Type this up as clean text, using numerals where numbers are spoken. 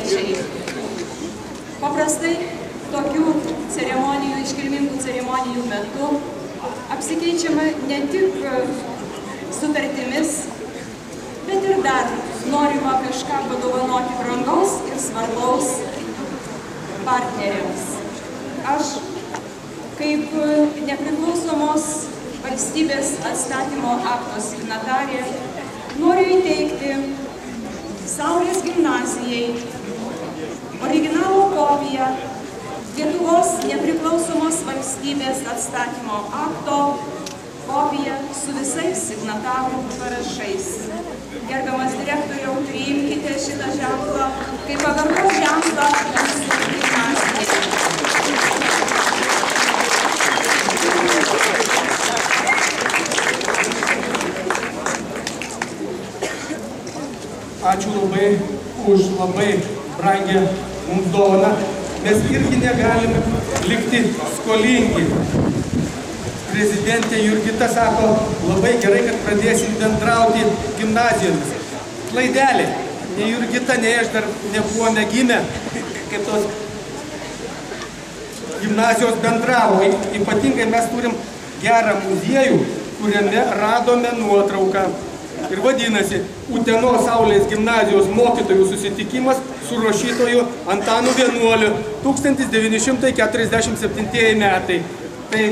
svečiai. Paprastai tokių ceremonijų, iškilmingų ceremonijų metu apsikeičiama ne tik sutartimis, bet ir dar norima kažką padovanoti brangaus ir svarbaus partneriams. Aš, kaip nepriklausomos valstybės atstatymo akto signatarė, noriu įteikti Saulės gimnazijai originalo kopiją Lietuvos nepriklausomos valstybės atstatymo akto kopiją su visais signatarų parašais. Gerbiamas direktoriau, priimkite šitą ženklą kaip pagarbos ženklą mūsų gimnazijai. Ačiū labai už labai brangią mums dovaną. Mes irgi negalime likti skolingi. Prezidentė Jurgita sako, labai gerai, kad pradėsim bendrauti gimnazijomis. Klaidelė, nei Jurgita, nei aš dar nebuvome gimę, kaip tos gimnazijos bendravo. Ypatingai mes turim gerą muziejų, kuriame radome nuotrauką. Ir vadinasi, Utenos Saulės gimnazijos mokytojų susitikimas su rašytoju Antanu Vienuoliu, 1947 metai. Tai